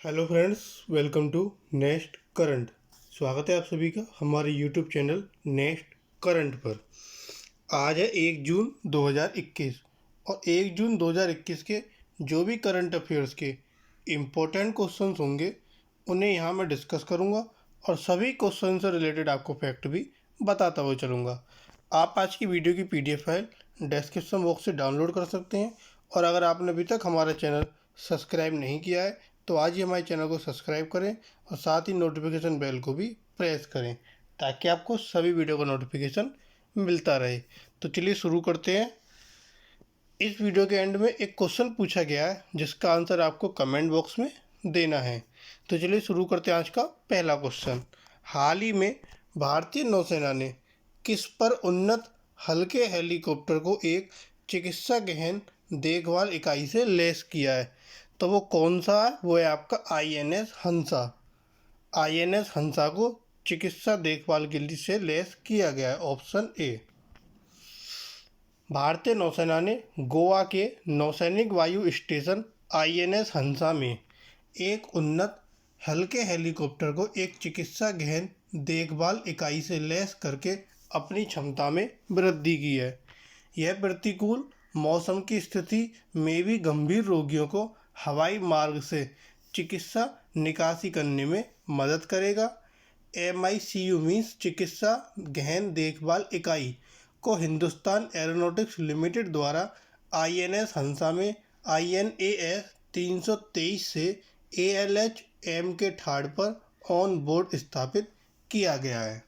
Hello friends, welcome to next current. स्वागत है आप सभी का हमारे यूट्यूब चैनल नेक्स्ट करंट पर। आज है 1 जून 2021 और 1 जून 2021 के जो भी करंट अफेयर्स के इम्पोर्टेंट क्वेश्चंस होंगे उन्हें यहाँ मैं डिस्कस करूँगा और सभी क्वेश्चन से रिलेटेड आपको फैक्ट भी बताता हुआ चलूँगा। आप आज की वीडियो की PDF फाइल डिस्क्रिप्शन बॉक्स से डाउनलोड कर सकते हैं और अगर आपने अभी तक हमारा चैनल सब्सक्राइब नहीं किया है तो आज ही हमारे चैनल को सब्सक्राइब करें और साथ ही नोटिफिकेशन बेल को भी प्रेस करें ताकि आपको सभी वीडियो का नोटिफिकेशन मिलता रहे। तो चलिए शुरू करते हैं। इस वीडियो के एंड में एक क्वेश्चन पूछा गया है जिसका आंसर आपको कमेंट बॉक्स में देना है। तो चलिए शुरू करते हैं आज का पहला क्वेश्चन। हाल ही में भारतीय नौसेना ने किस पर उन्नत हल्के हेलीकॉप्टर को एक चिकित्सा गहन देखभाल इकाई से लैस किया है? तो वो कौन सा है? वो है आपका INS हंसा। INS हंसा को चिकित्सा देखभाल के लिए से लैस किया गया है। Option A. भारतीय नौसेना ने गोवा के नौसैनिक वायु स्टेशन INS हंसा में एक उन्नत हल्के हेलीकॉप्टर को एक चिकित्सा गहन देखभाल इकाई से लैस करके अपनी क्षमता में वृद्धि की है। यह प्रतिकूल मौसम की स्थिति में भी गंभीर रोगियों को हवाई मार्ग से चिकित्सा निकासी करने में मदद करेगा। MICU मीन्स चिकित्सा गहन देखभाल इकाई को हिंदुस्तान एरोनॉटिक्स लिमिटेड द्वारा INS हंसा में INAS 323 से ALH-M के ठाड़ पर ऑन बोर्ड स्थापित किया गया है।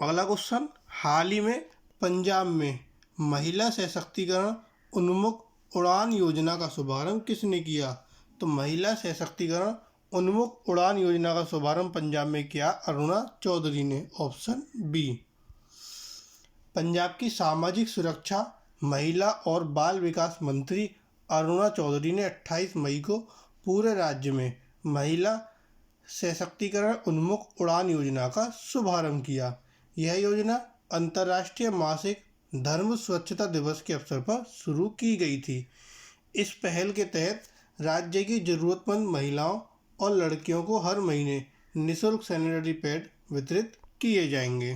अगला क्वेश्चन। हाल ही में पंजाब में महिला सशक्तिकरण उन्मुख उड़ान योजना का शुभारंभ किसने किया? तो महिला सशक्तिकरण उन्मुख उड़ान योजना का शुभारंभ पंजाब में किया अरुणा चौधरी ने। Option B. पंजाब की सामाजिक सुरक्षा, महिला और बाल विकास मंत्री अरुणा चौधरी ने 28 मई को पूरे राज्य में महिला सशक्तिकरण उन्मुख उड़ान योजना का शुभारंभ किया। यह योजना अंतर्राष्ट्रीय मासिक धर्म स्वच्छता दिवस के अवसर पर शुरू की गई थी। इस पहल के तहत राज्य की ज़रूरतमंद महिलाओं और लड़कियों को हर महीने निःशुल्क सैनिटरी पैड वितरित किए जाएंगे।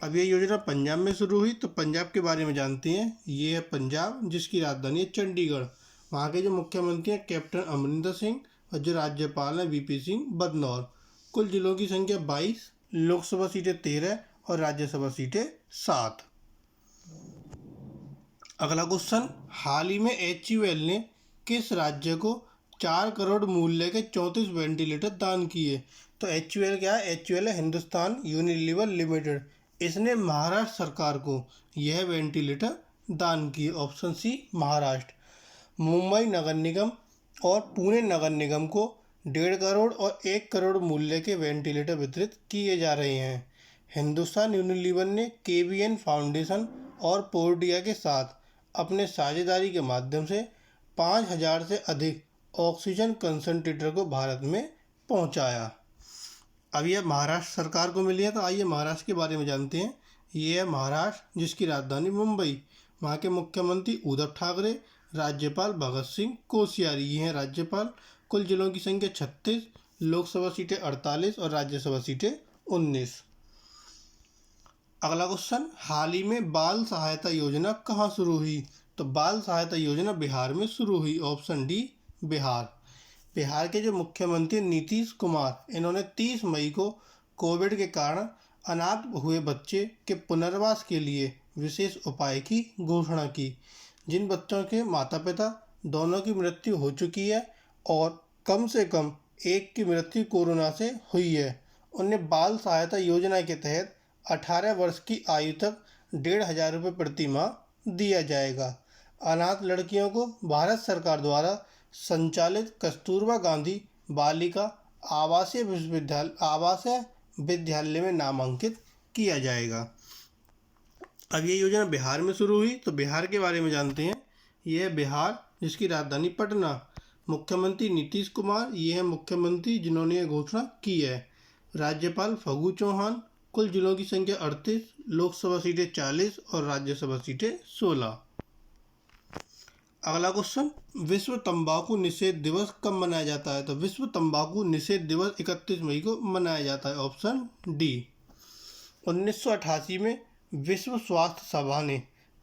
अब ये योजना पंजाब में शुरू हुई, तो पंजाब के बारे में जानते हैं। ये है पंजाब, जिसकी राजधानी है चंडीगढ़। वहाँ के जो मुख्यमंत्री हैं कैप्टन अमरिंदर सिंह और जो राज्यपाल हैं VP सिंह बदनौर। कुल जिलों की संख्या 22, लोकसभा सीटें 13 और राज्यसभा सीटें 7। अगला क्वेश्चन। हाल ही में HUL ने किस राज्य को 4 करोड़ मूल्य के 34 वेंटिलेटर दान किए? तो HUL क्या है? HUL है हिंदुस्तान यूनिलीवर लिमिटेड। इसने महाराष्ट्र सरकार को यह वेंटिलेटर दान किए। Option C Maharashtra. मुंबई नगर निगम और पुणे नगर निगम को 1.5 करोड़ और 1 करोड़ मूल्य के वेंटिलेटर वितरित किए जा रहे हैं। हिंदुस्तान यूनिलीवर ने KBN फाउंडेशन और पोर्डिया के साथ अपने साझेदारी के माध्यम से 5000 से अधिक ऑक्सीजन कंसंट्रेटर को भारत में पहुंचाया। अब यह महाराष्ट्र सरकार को मिली है, तो आइए महाराष्ट्र के बारे में जानते हैं। ये है महाराष्ट्र, जिसकी राजधानी मुंबई। वहाँ के मुख्यमंत्री उद्धव ठाकरे, राज्यपाल भगत सिंह कोश्यारी ये हैं राज्यपाल। कुल जिलों की संख्या 36, लोकसभा सीटें 48 और राज्यसभा सीटें 19। अगला क्वेश्चन। हाल ही में बाल सहायता योजना कहाँ शुरू हुई? तो बाल सहायता योजना बिहार में शुरू हुई। Option D Bihar. बिहार के जो मुख्यमंत्री नीतीश कुमार, इन्होंने 30 मई को कोविड के कारण अनाथ हुए बच्चे के पुनर्वास के लिए विशेष उपाय की घोषणा की। जिन बच्चों के माता पिता दोनों की मृत्यु हो चुकी है और कम से कम एक की मृत्यु कोरोना से हुई है, उन्हें बाल सहायता योजना के तहत 18 वर्ष की आयु तक 1500 रुपये प्रति माह दिया जाएगा। अनाथ लड़कियों को भारत सरकार द्वारा संचालित कस्तूरबा गांधी बालिका आवासीय विद्यालय में नामांकित किया जाएगा। अब ये योजना बिहार में शुरू हुई, तो बिहार के बारे में जानते हैं। ये है बिहार, जिसकी राजधानी पटना। मुख्यमंत्री नीतीश कुमार ये हैं मुख्यमंत्री जिन्होंने ये घोषणा की है। राज्यपाल फागू चौहान। कुल जिलों की संख्या 38, लोकसभा सीटें 40 और राज्यसभा सीटें 16। अगला क्वेश्चन, विश्व तंबाकू निषेध दिवस कब मनाया जाता है? तो विश्व तंबाकू निषेध दिवस 31 मई को मनाया जाता है, ऑप्शन डी। 1988 में विश्व स्वास्थ्य सभा ने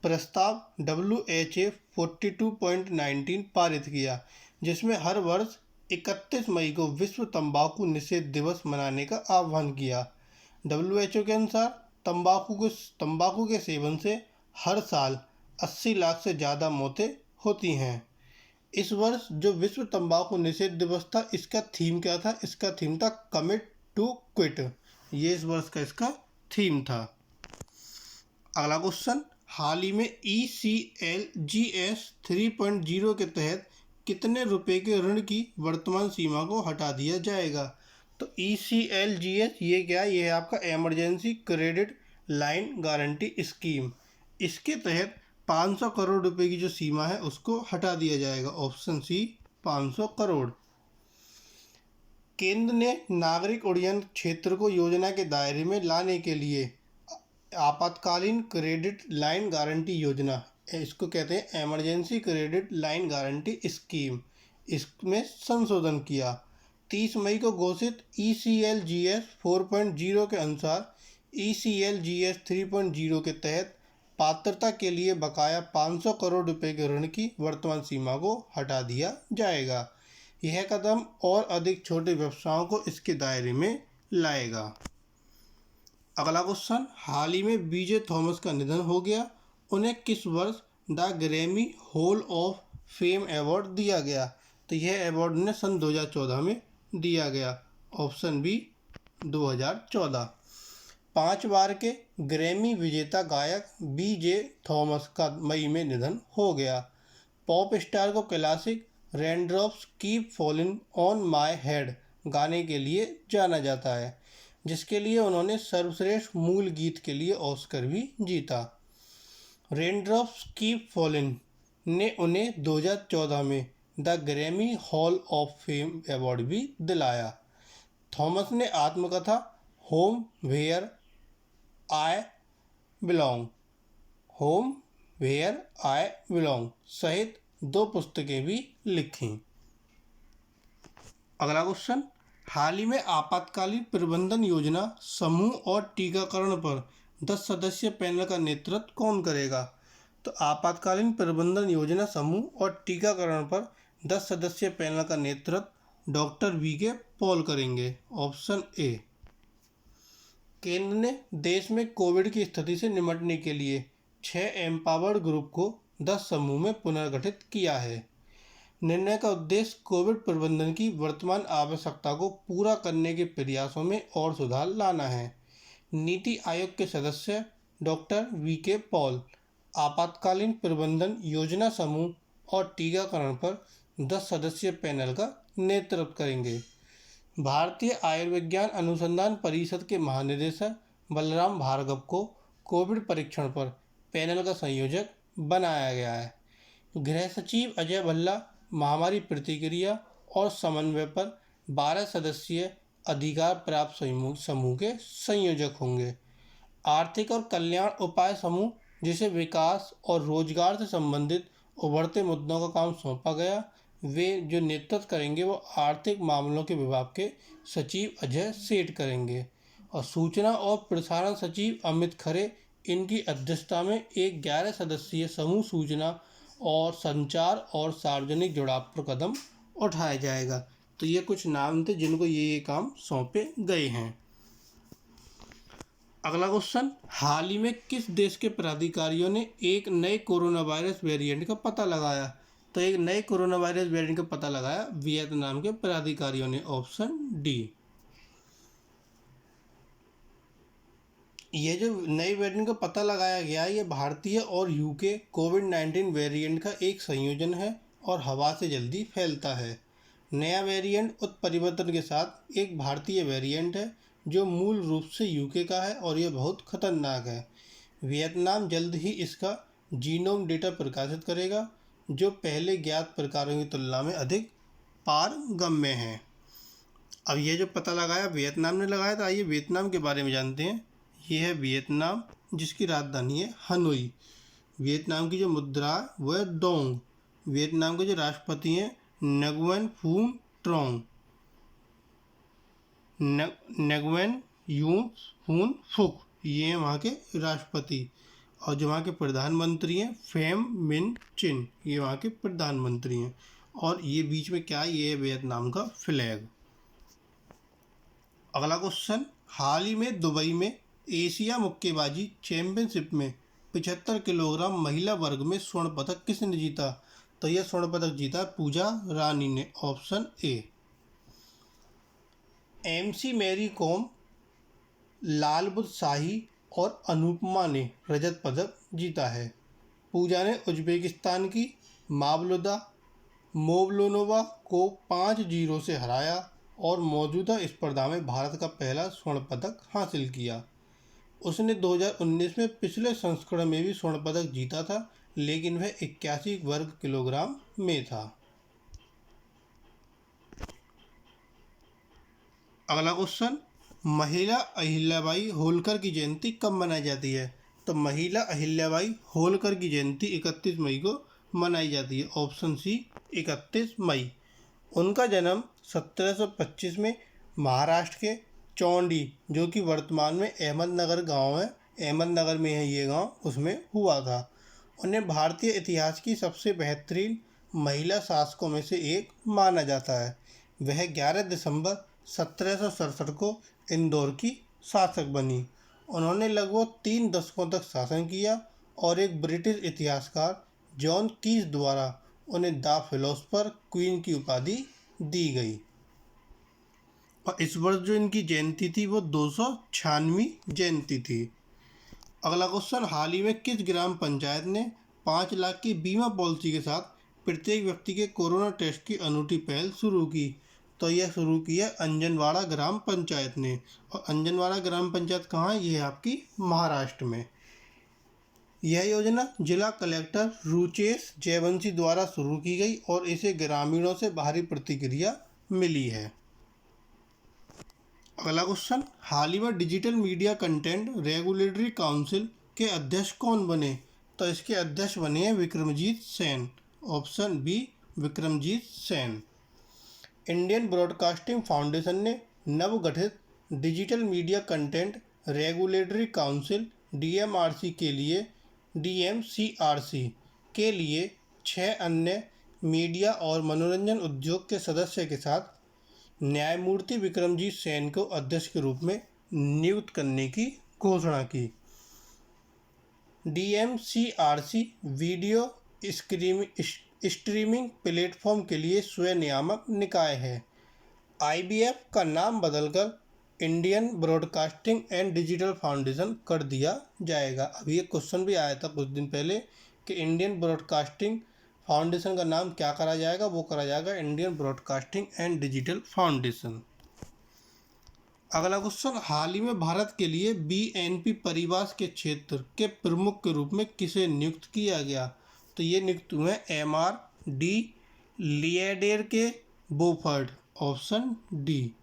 प्रस्ताव WHA 42.19 पारित किया, जिसमें हर वर्ष 31 मई को विश्व तंबाकू निषेध दिवस मनाने का आह्वान किया। WHO के अनुसार तंबाकू के सेवन से हर साल 80 लाख से ज़्यादा मौतें होती हैं। इस वर्ष जो विश्व तंबाकू निषेध दिवस था, इसका थीम क्या था? इसका थीम था कमिट टू क्विट। ये इस वर्ष का इसका थीम था। अगला क्वेश्चन, हाल ही में ECLGS 3.0 के तहत कितने रुपए के ऋण की वर्तमान सीमा को हटा दिया जाएगा? तो ECLGS ये क्या है? ये है आपका emergency credit line guarantee scheme. इसके तहत 500 करोड़ रुपए की जो सीमा है उसको हटा दिया जाएगा, ऑप्शन सी 500 करोड़। केंद्र ने नागरिक उड्डयन क्षेत्र को योजना के दायरे में लाने के लिए आपातकालीन क्रेडिट लाइन गारंटी योजना, इसको कहते हैं emergency credit line guarantee scheme, इसमें संशोधन किया। 30 मई को घोषित ECLGS 4.0 के अनुसार ECLGS 3.0 के तहत पात्रता के लिए बकाया 500 करोड़ रुपए के ऋण की वर्तमान सीमा को हटा दिया जाएगा। यह कदम और अधिक छोटे व्यवसायों को इसके दायरे में लाएगा। अगला क्वेश्चन, हाल ही में BJ थॉमस का निधन हो गया। उन्हें किस वर्ष the Grammy hall of fame award दिया गया? तो यह अवार्ड उन्हें सन 2014 में दिया गया, ऑप्शन बी 2014। 5 बार के ग्रैमी विजेता गायक BJ थॉमस का मई में निधन हो गया। पॉप स्टार को classic raindrops keep falling on my head गाने के लिए जाना जाता है, जिसके लिए उन्होंने सर्वश्रेष्ठ मूल गीत के लिए ऑस्कर भी जीता। रेनड्रॉप्स कीप फॉलिंग ने उन्हें 2014 में the Grammy hall of fame award भी दिलाया। थॉमस ने आत्मकथा होम वेयर आई बिलोंग सहित 2 पुस्तकें भी लिखी। अगला क्वेश्चन, हाल ही में आपातकालीन प्रबंधन योजना समूह और टीकाकरण पर 10 सदस्यीय पैनल का नेतृत्व कौन करेगा? तो आपातकालीन प्रबंधन योजना समूह और टीकाकरण पर 10 सदस्यीय पैनल का नेतृत्व डॉक्टर VK पॉल करेंगे, ऑप्शन ए। केंद्र ने देश में कोविड की स्थिति से निपटने के लिए 6 एम्पावर्ड ग्रुप को 10 समूह में पुनर्गठित किया है। निर्णय का उद्देश्य कोविड प्रबंधन की वर्तमान आवश्यकता को पूरा करने के प्रयासों में और सुधार लाना है। नीति आयोग के सदस्य डॉक्टर VK पॉल आपातकालीन प्रबंधन योजना समूह और टीकाकरण पर 10 सदस्यीय पैनल का नेतृत्व करेंगे। भारतीय आयुर्विज्ञान अनुसंधान परिषद के महानिदेशक बलराम भार्गव को कोविड परीक्षण पर पैनल का संयोजक बनाया गया है। गृह सचिव अजय भल्ला महामारी प्रतिक्रिया और समन्वय पर 12 सदस्यीय अधिकार प्राप्त समूह के संयोजक होंगे। आर्थिक और कल्याण उपाय समूह, जिसे विकास और रोजगार से संबंधित उभरते मुद्दों का काम सौंपा गया, वे जो नेतृत्व करेंगे वो आर्थिक मामलों के विभाग के सचिव अजय सेठ करेंगे और सूचना और प्रसारण सचिव अमित खरे इनकी अध्यक्षता में एक 11 सदस्यीय समूह सूचना और संचार और सार्वजनिक जुड़ाव पर कदम उठाया जाएगा। तो ये कुछ नाम थे जिनको ये काम सौंपे गए हैं। अगला क्वेश्चन, हाल ही में किस देश के प्राधिकारियों ने एक नए कोरोना वायरस वेरिएंट का पता लगाया? तो एक नए कोरोना वायरस वेरिएंट का पता लगाया वियतनाम के प्राधिकारियों ने, ऑप्शन डी। ये जो नए वेरिएंट का पता लगाया गया, ये भारतीय और UK कोविड-19 वेरिएंट का एक संयोजन है और हवा से जल्दी फैलता है। नया वेरिएंट उत्परिवर्तन के साथ एक भारतीय वेरिएंट है जो मूल रूप से UK का है और यह बहुत खतरनाक है। वियतनाम जल्द ही इसका जीनोम डेटा प्रकाशित करेगा, जो पहले ज्ञात प्रकारों की तुलना में अधिक पारगम्य है। अब ये जो पता लगाया वियतनाम ने लगाया था, आइए वियतनाम के बारे में जानते हैं। ये है वियतनाम, जिसकी राजधानी है हनोई। वियतनाम की जो मुद्रा है वह है डोंग। वियतनाम के जो राष्ट्रपति हैं नगुएन फून ट्रोंग, नगुएन यून फून फुक, ये हैं वहाँ के राष्ट्रपति। और जो वहाँ के प्रधानमंत्री हैं फेम मिन चिन, ये वहाँ के प्रधानमंत्री हैं। और ये बीच में क्या है, ये है वियतनाम का फ्लैग। अगला क्वेश्चन, हाल ही में दुबई में एशिया मुक्केबाजी चैंपियनशिप में 75 किलोग्राम महिला वर्ग में स्वर्ण पदक किसने जीता? तो यह स्वर्ण पदक जीता पूजा रानी ने, option A. MC Mary Kom, Lalbuatsaihi और अनुपमा ने रजत पदक जीता है। पूजा ने उज्बेकिस्तान की मावलुदा मोवलोनोवा को 5-0 से हराया और मौजूदा स्पर्धा में भारत का पहला स्वर्ण पदक हासिल किया। उसने 2019 में पिछले संस्करण में भी स्वर्ण पदक जीता था, लेकिन वह 81 वर्ग किलोग्राम में था। अगला क्वेश्चन, महिला अहिल्याबाई होलकर की जयंती कब मनाई जाती है? तो महिला अहिल्याबाई होलकर की जयंती 31 मई को मनाई जाती है, ऑप्शन सी 31 मई। उनका जन्म 1725 में महाराष्ट्र के चौंडी, जो कि वर्तमान में अहमदनगर गांव है, अहमदनगर में है ये गांव, उसमें हुआ था। उन्हें भारतीय इतिहास की सबसे बेहतरीन महिला शासकों में से एक माना जाता है। वह 11 दिसंबर 1767 को इंदौर की शासक बनी। उन्होंने लगभग 3 दशकों तक शासन किया और एक ब्रिटिश इतिहासकार जॉन कीज द्वारा उन्हें द फिलोसफर क्वीन की उपाधि दी गई। और इस वर्ष जो इनकी जयंती थी वो 296वीं जयंती थी। अगला क्वेश्चन, हाल ही में किस ग्राम पंचायत ने 5 लाख की बीमा पॉलिसी के साथ प्रत्येक व्यक्ति के कोरोना टेस्ट की अनूठी पहल शुरू की? तो यह शुरू की है अंजनवाड़ा ग्राम पंचायत ने। और अंजनवाड़ा ग्राम पंचायत कहाँ है? ये है आपकी महाराष्ट्र में। यह योजना जिला कलेक्टर रुचेश जयवंशी द्वारा शुरू की गई और इसे ग्रामीणों से भारी प्रतिक्रिया मिली है। अगला क्वेश्चन, हाल ही में Digital Media Content Regulatory Council के अध्यक्ष कौन बने? तो इसके अध्यक्ष बने हैं Vikramjit Sen, option B Vikramjit Sen. Indian Broadcasting Foundation ने नवगठित Digital Media Content Regulatory Council DMCRC के लिए 6 अन्य मीडिया और मनोरंजन उद्योग के सदस्य के साथ न्यायमूर्ति विक्रमजीत सेन को अध्यक्ष के रूप में नियुक्त करने की घोषणा की। डीएमसीआरसी वीडियो स्ट्रीमिंग प्लेटफॉर्म के लिए स्वयं नियामक निकाय है। आईबीएफ का नाम बदलकर Indian broadcasting and digital foundation कर दिया जाएगा। अभी एक क्वेश्चन भी आया था कुछ दिन पहले कि इंडियन ब्रॉडकास्टिंग फाउंडेशन का नाम क्या करा जाएगा? वो करा जाएगा Indian broadcasting and digital foundation. अगला क्वेश्चन, हाल ही में भारत के लिए बीएनपी परिवास के क्षेत्र के प्रमुख के रूप में किसे नियुक्त किया गया? तो ये नियुक्त हुए MRD लिएडेर के बोफर्ड, ऑप्शन डी।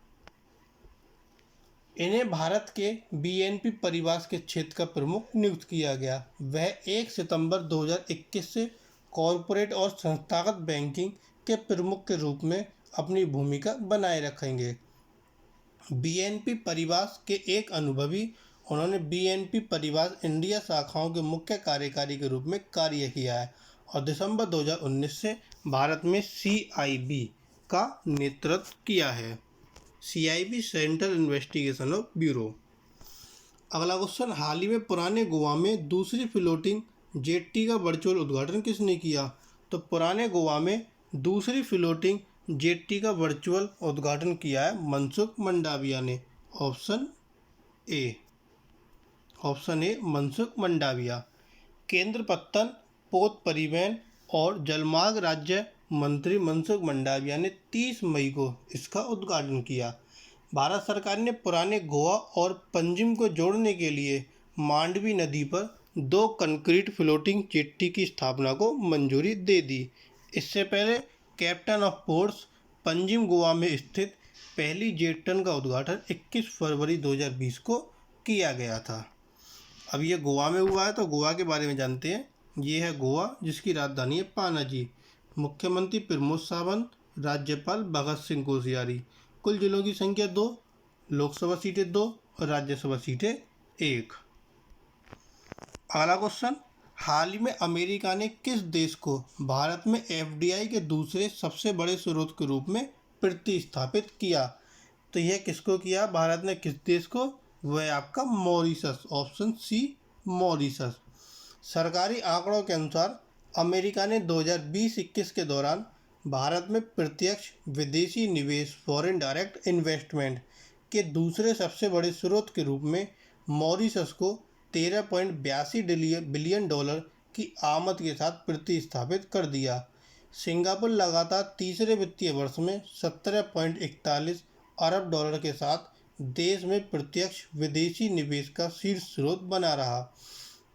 इन्हें भारत के बीएनपी परिवास के क्षेत्र का प्रमुख नियुक्त किया गया। वह 1 सितंबर 2021 से कॉरपोरेट और संस्थागत बैंकिंग के प्रमुख के रूप में अपनी भूमिका बनाए रखेंगे। बीएनपी परिवास के एक अनुभवी, उन्होंने बीएनपी परिवास इंडिया शाखाओं के मुख्य कार्यकारी के रूप में कार्य किया है और दिसंबर 2019 से भारत में CIB का नेतृत्व किया है। CIB central investigation of bureau. अगला क्वेश्चन, हाल ही में पुराने गोवा में दूसरी फ्लोटिंग जेट्टी का वर्चुअल उद्घाटन किसने किया? तो पुराने गोवा में दूसरी फ्लोटिंग जेट्टी का वर्चुअल उद्घाटन किया है मनसुख मंडाविया ने, ऑप्शन ए मनसुख मंडाविया। केंद्र पत्तन, पोत परिवहन और जलमार्ग राज्य मंत्री मनसुख मंडाविया ने 30 मई को इसका उद्घाटन किया। भारत सरकार ने पुराने गोवा और पंजिम को जोड़ने के लिए मांडवी नदी पर 2 कंक्रीट फ्लोटिंग जेट्टी की स्थापना को मंजूरी दे दी। इससे पहले captain of ports Panjim Goa में स्थित पहली जेट्टन का उद्घाटन 21 फरवरी 2020 को किया गया था। अब ये गोवा में हुआ है तो गोवा के बारे में जानते हैं। ये है गोवा, जिसकी राजधानी है पानाजी। मुख्यमंत्री प्रमोद सावंत, राज्यपाल भगत सिंह कोश्यारी। कुल जिलों की संख्या 2, लोकसभा सीटें 2 और राज्यसभा सीटें 1। अगला क्वेश्चन, हाल ही में अमेरिका ने किस देश को भारत में एफडीआई के दूसरे सबसे बड़े स्रोत के रूप में प्रतिस्थापित किया? तो यह किसको किया भारत ने, किस देश को? वह आपका मॉरिशस, ऑप्शन सी मॉरिशस। सरकारी आंकड़ों के अनुसार अमेरिका ने 2020-21 के दौरान भारत में प्रत्यक्ष विदेशी निवेश, फॉरेन डायरेक्ट इन्वेस्टमेंट के दूसरे सबसे बड़े स्रोत के रूप में मॉरिशस को $13.82 बिलियन की आमद के साथ प्रतिस्थापित कर दिया। सिंगापुर लगातार तीसरे वित्तीय वर्ष में $17.41 अरब के साथ देश में प्रत्यक्ष विदेशी निवेश का शीर्ष स्रोत बना रहा।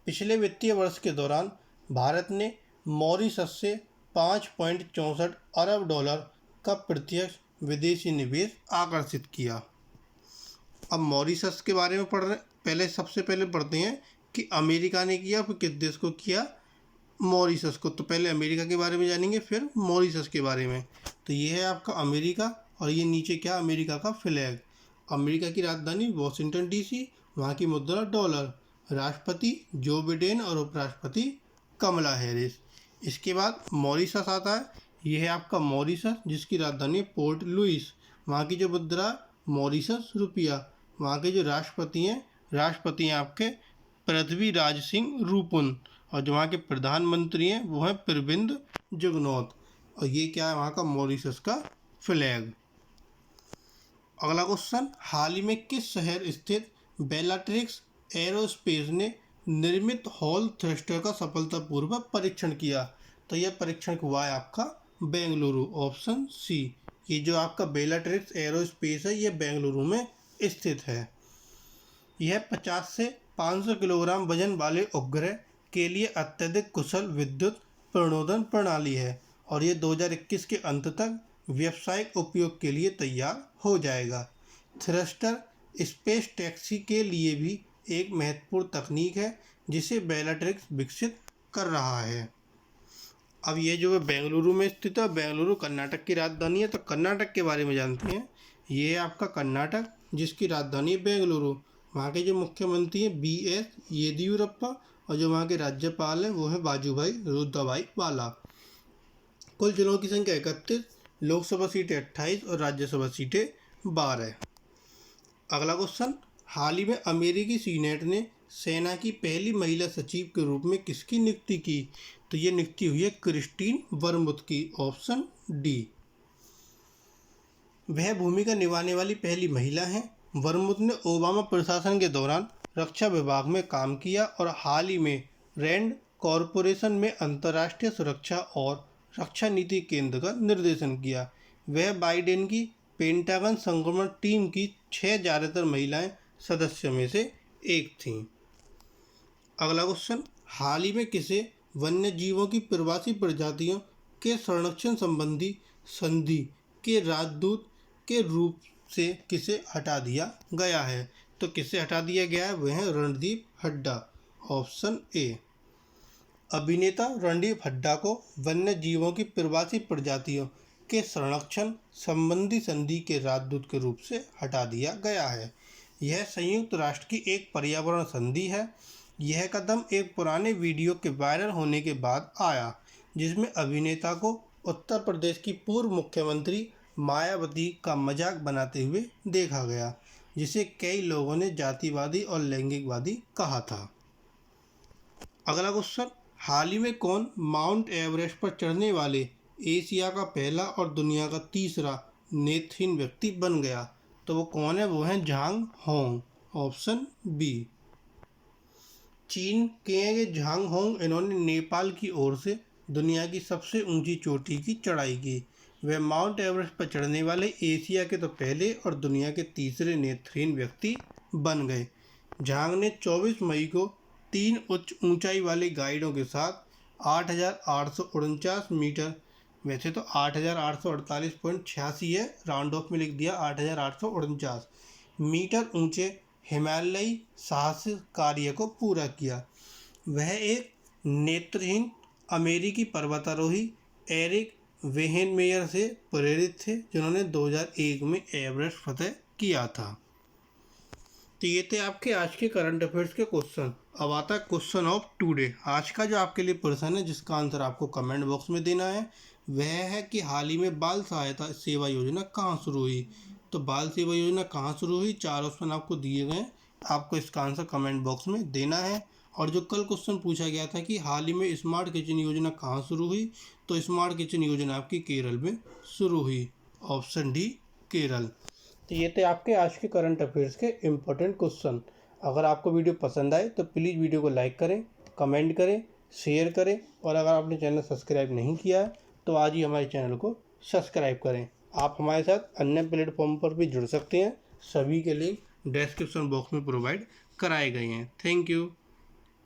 पिछले वित्तीय वर्ष के दौरान भारत ने मॉरिशस से $5.64 अरब का प्रत्यक्ष विदेशी निवेश आकर्षित किया। अब मॉरिशस के बारे में सबसे पहले पढ़ते हैं कि अमेरिका ने किया, फिर किस देश को किया, मॉरिशस को। तो पहले अमेरिका के बारे में जानेंगे, फिर मॉरिशस के बारे में। तो ये है आपका अमेरिका, और ये नीचे क्या, अमेरिका का फ्लैग। अमेरिका की राजधानी वॉशिंगटन डीसी, वहाँ की मुद्रा डॉलर, राष्ट्रपति जो बिडेन और उपराष्ट्रपति कमला हैरिस। इसके बाद मॉरिशस आता है, यह है आपका मॉरिशस जिसकी राजधानी पोर्ट लुइस, वहाँ की जो मुद्रा मॉरिशस रुपया, वहाँ के जो राष्ट्रपति हैं आपके पृथ्वीराज सिंह रूपुन, और जो वहाँ के प्रधानमंत्री हैं वो हैं प्रविंद जुगनौथ। और ये क्या है, वहाँ का मॉरिशस का फ्लैग। अगला क्वेश्चन, हाल ही में किस शहर स्थित बेलाट्रिक्स एरोस्पेस ने निर्मित हॉल थ्रस्टर का सफलतापूर्वक परीक्षण किया? तो यह परीक्षण हुआ है आपका बेंगलुरु, ऑप्शन सी। ये जो आपका बेलाट्रिक्स एरोस्पेस है, ये बेंगलुरु में स्थित है। यह 50 से 500 किलोग्राम वजन वाले उपग्रह के लिए अत्यधिक कुशल विद्युत प्रणोदन प्रणाली है, और ये 2021 के अंत तक व्यावसायिक उपयोग के लिए तैयार हो जाएगा। थ्रस्टर स्पेस टैक्सी के लिए भी एक महत्वपूर्ण तकनीक है जिसे बेलाट्रिक्स विकसित कर रहा है। अब ये जो है बेंगलुरु में स्थित है, बेंगलुरु कर्नाटक की राजधानी है। तो कर्नाटक के बारे में जानते हैं, ये है आपका कर्नाटक जिसकी राजधानी है बेंगलुरु। वहाँ के जो मुख्यमंत्री हैं BS येदियुरप्पा, और जो वहाँ के राज्यपाल हैं वो है वाजुभाई रुद्रभाई वाला। कुल जिलों की संख्या 31, लोकसभा सीटें 28 और राज्यसभा सीटें 12। अगला क्वेश्चन, हाल ही में अमेरिकी सीनेट ने सेना की पहली महिला सचिव के रूप में किसकी नियुक्ति की? तो ये नियुक्ति हुई है क्रिस्टीन वर्मुथ की, ऑप्शन डी। वह भूमिका निभाने वाली पहली महिला हैं। वर्मुथ ने ओबामा प्रशासन के दौरान रक्षा विभाग में काम किया और हाल ही में रैंड कॉरपोरेशन में अंतर्राष्ट्रीय सुरक्षा और रक्षा नीति केंद्र का निर्देशन किया। वह बाइडेन की पेंटागन संक्रमण टीम की 6 ज़्यादातर महिलाएं सदस्यों में से एक थीं। अगला क्वेश्चन, हाल ही में किसे वन्य जीवों की प्रवासी प्रजातियों के संरक्षण संबंधी संधि के राजदूत के रूप से किसे हटा दिया गया है? तो किसे हटा दिया गया है, वह है रणदीप हड्डा, ऑप्शन ए। अभिनेता रणदीप हड्डा को वन्य जीवों की प्रवासी प्रजातियों के संरक्षण संबंधी संधि के राजदूत के रूप से हटा दिया गया है। यह संयुक्त राष्ट्र की एक पर्यावरण संधि है। यह कदम एक पुराने वीडियो के वायरल होने के बाद आया जिसमें अभिनेता को उत्तर प्रदेश की पूर्व मुख्यमंत्री मायावती का मजाक बनाते हुए देखा गया, जिसे कई लोगों ने जातिवादी और लैंगिकवादी कहा था। अगला क्वेश्चन, हाल ही में कौन माउंट एवरेस्ट पर चढ़ने वाले एशिया का पहला और दुनिया का तीसरा नेत्रहीन व्यक्ति बन गया? तो वो कौन है, वो है झांग होंग, ऑप्शन बी। चीन के ये झांग होंग, इन्होंने नेपाल की ओर से दुनिया की सबसे ऊंची चोटी की चढ़ाई की। वे माउंट एवरेस्ट पर चढ़ने वाले एशिया के तो पहले और दुनिया के तीसरे नेत्रहीन व्यक्ति बन गए। झांग ने 24 मई को 3 उच्च ऊंचाई वाले गाइडों के साथ 8,849 मीटर, वैसे तो 8,848.86 है, राउंड ऑफ में लिख दिया 8,849 मीटर ऊंचे हिमालयी साहसिक कार्य को पूरा किया। वह एक नेत्रहीन अमेरिकी पर्वतारोही एरिक वेहेनमेयर से प्रेरित थे, जिन्होंने 2001 में एवरेस्ट फतेह किया था। तो ये थे आपके आज के करंट अफेयर्स के क्वेश्चन। अब आता है क्वेश्चन ऑफ टुडे। आज का जो आपके लिए प्रश्न है, जिसका आंसर आपको कमेंट बॉक्स में देना है, वह है कि हाल ही में बाल सहायता सेवा योजना कहाँ शुरू हुई। तो बाल सेवा योजना कहाँ शुरू हुई, 4 ऑप्शन आपको दिए गए हैं, आपको इसका आंसर कमेंट बॉक्स में देना है। और जो कल क्वेश्चन पूछा गया था कि हाल ही में स्मार्ट किचन योजना कहाँ शुरू हुई, तो स्मार्ट किचन योजना आपकी केरल में शुरू हुई, ऑप्शन डी केरल। तो ये थे आपके आज के करंट अफेयर्स के इम्पोर्टेंट क्वेश्चन। अगर आपको वीडियो पसंद आए तो प्लीज़ वीडियो को लाइक करें, कमेंट करें, शेयर करें, और अगर आपने चैनल सब्सक्राइब नहीं किया है तो आज ही हमारे चैनल को सब्सक्राइब करें। आप हमारे साथ अन्य प्लेटफॉर्म पर भी जुड़ सकते हैं, सभी के लिंक डिस्क्रिप्शन बॉक्स में प्रोवाइड कराए गए हैं। Thank you.